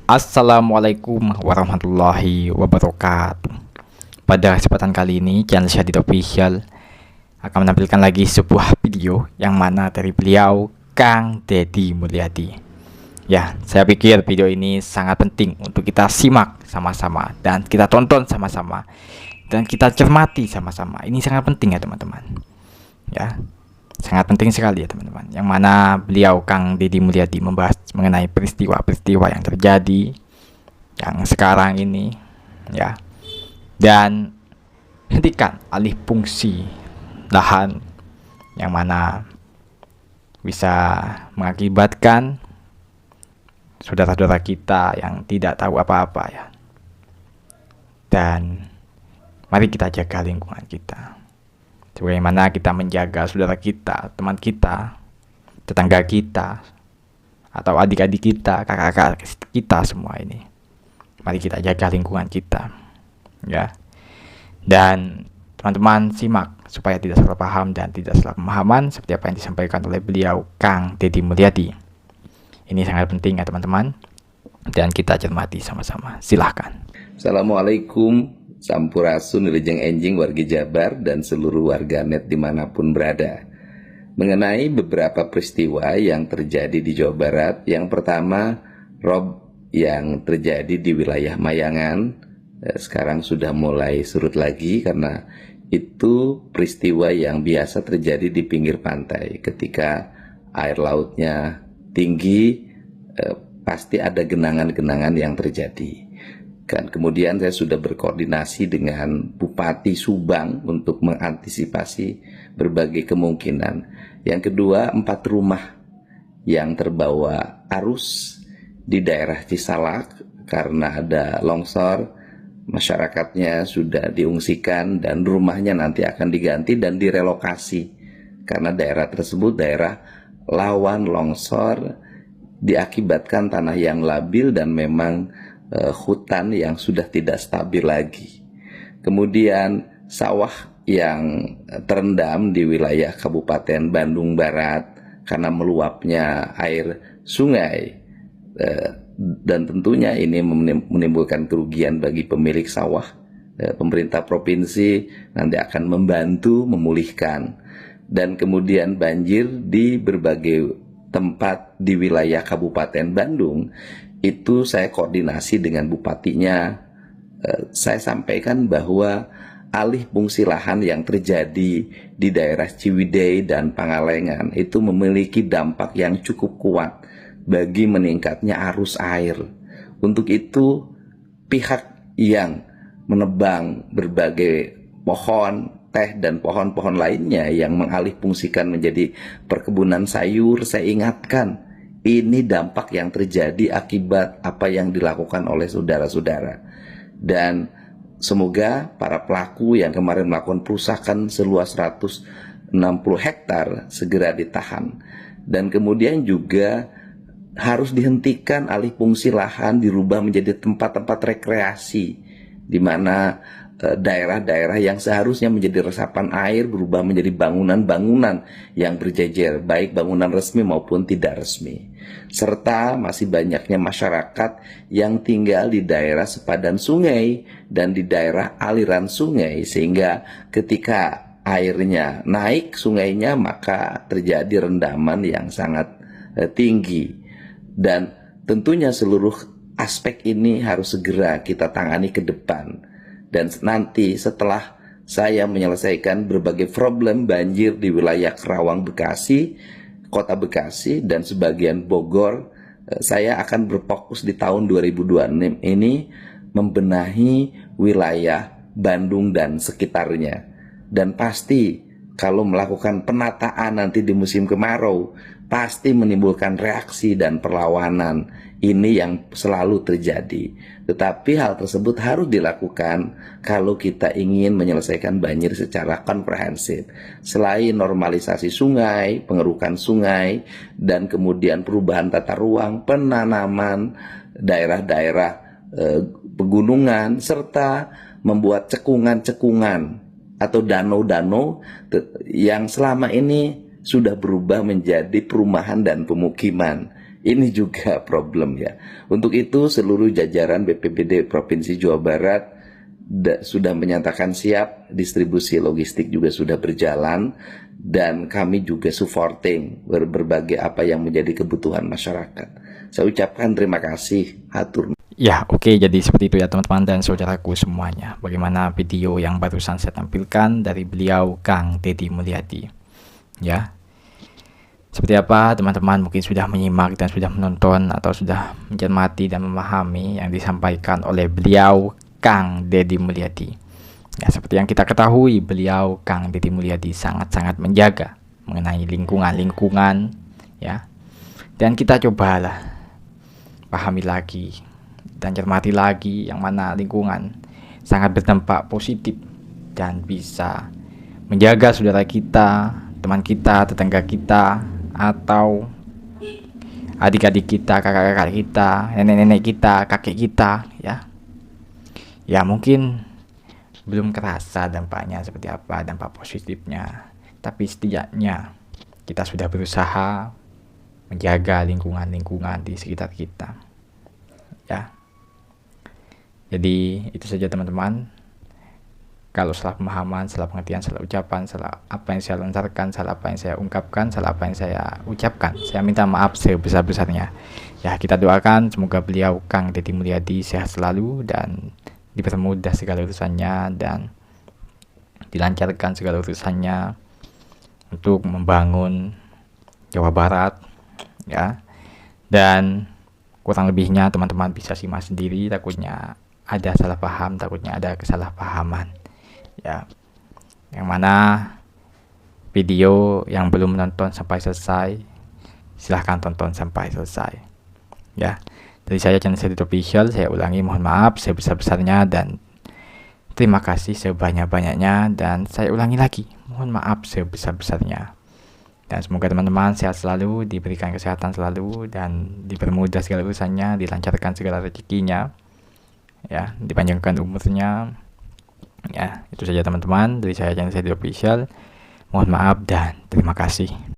Assalamualaikum warahmatullahi wabarakatuh. Pada kesempatan kali ini, channel Syadid Official akan menampilkan lagi sebuah video yang mana dari beliau, Kang Deddy Mulyadi. Ya, saya pikir video ini sangat penting untuk kita simak sama-sama dan kita tonton sama-sama dan kita cermati sama-sama. Ini sangat penting ya teman-teman. Ya, sangat penting sekali ya teman-teman. Yang mana beliau, Kang Deddy Mulyadi, membahas mengenai peristiwa-peristiwa yang terjadi yang sekarang ini, ya, dan hentikan alih fungsi lahan yang mana bisa mengakibatkan saudara-saudara kita yang tidak tahu apa-apa, ya. Dan mari kita jaga lingkungan kita sebagaimana kita menjaga saudara kita, teman kita, tetangga kita, atau adik-adik kita, kakak-kakak kita semua ini. Mari kita jaga lingkungan kita, ya. Dan teman-teman simak supaya tidak salah paham dan tidak salah pemahaman seperti apa yang disampaikan oleh beliau, Kang Deddy Mulyadi. Ini sangat penting ya teman-teman, dan kita cermati sama-sama. Silahkan. Assalamualaikum, sampurasun, wilujeng enjing, wargi Jabar, dan seluruh warganet dimanapun berada. Mengenai beberapa peristiwa yang terjadi di Jawa Barat, yang pertama, rob yang terjadi di wilayah Mayangan, sekarang sudah mulai surut lagi karena itu peristiwa yang biasa terjadi di pinggir pantai. Ketika air lautnya tinggi, pasti ada genangan-genangan yang terjadi. Kan kemudian saya sudah berkoordinasi dengan Bupati Subang untuk mengantisipasi berbagai kemungkinan. Yang kedua, 4 rumah yang terbawa arus di daerah Cisalak karena ada longsor, masyarakatnya sudah diungsikan dan rumahnya nanti akan diganti dan direlokasi karena daerah tersebut daerah lawan longsor diakibatkan tanah yang labil dan memang hutan yang sudah tidak stabil lagi. Kemudian sawah yang terendam di wilayah Kabupaten Bandung Barat karena meluapnya air sungai, dan tentunya ini menimbulkan kerugian bagi pemilik sawah. Pemerintah provinsi nanti akan membantu memulihkan. Dan kemudian banjir di berbagai tempat di wilayah Kabupaten Bandung, itu saya koordinasi dengan bupatinya. Saya sampaikan bahwa alih fungsi lahan yang terjadi di daerah Ciwidey dan Pangalengan itu memiliki dampak yang cukup kuat bagi meningkatnya arus air. Untuk itu, pihak yang menebang berbagai pohon teh dan pohon-pohon lainnya yang mengalih fungsikan menjadi perkebunan sayur, saya ingatkan, ini dampak yang terjadi akibat apa yang dilakukan oleh saudara-saudara. Dan semoga para pelaku yang kemarin melakukan perusakan seluas 160 hektar segera ditahan. Dan kemudian juga harus dihentikan alih fungsi lahan, dirubah menjadi tempat-tempat rekreasi, di mana daerah-daerah yang seharusnya menjadi resapan air berubah menjadi bangunan-bangunan yang berjejer, baik bangunan resmi maupun tidak resmi. Serta masih banyaknya masyarakat yang tinggal di daerah sepadan sungai dan di daerah aliran sungai, sehingga ketika airnya naik sungainya maka terjadi rendaman yang sangat tinggi. Dan tentunya seluruh aspek ini harus segera kita tangani ke depan. Dan nanti setelah saya menyelesaikan berbagai problem banjir di wilayah Kerawang, Bekasi, Kota Bekasi, dan sebagian Bogor, saya akan berfokus di tahun 2026 ini membenahi wilayah Bandung dan sekitarnya. Dan pasti kalau melakukan penataan nanti di musim kemarau, pasti menimbulkan reaksi dan perlawanan. Ini yang selalu terjadi. Tetapi hal tersebut harus dilakukan kalau kita ingin menyelesaikan banjir secara komprehensif. Selain normalisasi sungai, pengerukan sungai, dan kemudian perubahan tata ruang, penanaman daerah-daerah pegunungan, serta membuat cekungan-cekungan atau danau-danau yang selama ini sudah berubah menjadi perumahan dan pemukiman. Ini juga problem ya. Untuk itu seluruh jajaran BPBD Provinsi Jawa Barat sudah menyatakan siap, distribusi logistik juga sudah berjalan, dan kami juga supporting berbagai apa yang menjadi kebutuhan masyarakat. Saya ucapkan terima kasih, hatur. Ya, oke, jadi seperti itu ya teman-teman dan saudaraku semuanya. Bagaimana video yang barusan saya tampilkan dari beliau Kang Deddy Mulyadi. Ya. Seperti apa teman-teman mungkin sudah menyimak dan sudah menonton atau sudah mencermati dan memahami yang disampaikan oleh beliau Kang Deddy Mulyadi. Ya, seperti yang kita ketahui, beliau Kang Deddy Mulyadi sangat-sangat menjaga mengenai lingkungan ya. Dan kita cobalah pahami lagi dan cermati lagi yang mana lingkungan sangat berdampak positif dan bisa menjaga saudara kita, teman kita, tetangga kita, atau adik-adik kita, kakak-kakak kita, nenek-nenek kita, kakek kita ya. Ya mungkin belum kerasa dampaknya seperti apa, dampak positifnya, tapi setidaknya kita sudah berusaha menjaga lingkungan di sekitar kita ya. Jadi itu saja teman-teman. Kalau salah pemahaman, salah pengertian, salah ucapan, salah apa yang saya lontarkan, salah apa yang saya ungkapkan, salah apa yang saya ucapkan, saya minta maaf sebesar-besarnya. Ya, kita doakan semoga beliau Kang Deddy Mulyadi sehat selalu dan dipermudah segala urusannya dan dilancarkan segala urusannya untuk membangun Jawa Barat ya. Dan kurang lebihnya teman-teman bisa simak sendiri, takutnya ada salah paham, takutnya ada kesalahpahaman ya. Yang mana video yang belum menonton sampai selesai, silahkan tonton sampai selesai ya. Dari saya channel Sedit Official, saya ulangi mohon maaf sebesar-besarnya dan terima kasih sebanyak-banyaknya, dan saya ulangi lagi mohon maaf sebesar-besarnya. Dan semoga teman-teman sehat selalu, diberikan kesehatan selalu, dan dipermudah segala urusannya, dilancarkan segala rezekinya ya, dipanjangkan umurnya ya. Itu saja teman-teman dari saya channel Sedit Official. Mohon maaf dan terima kasih.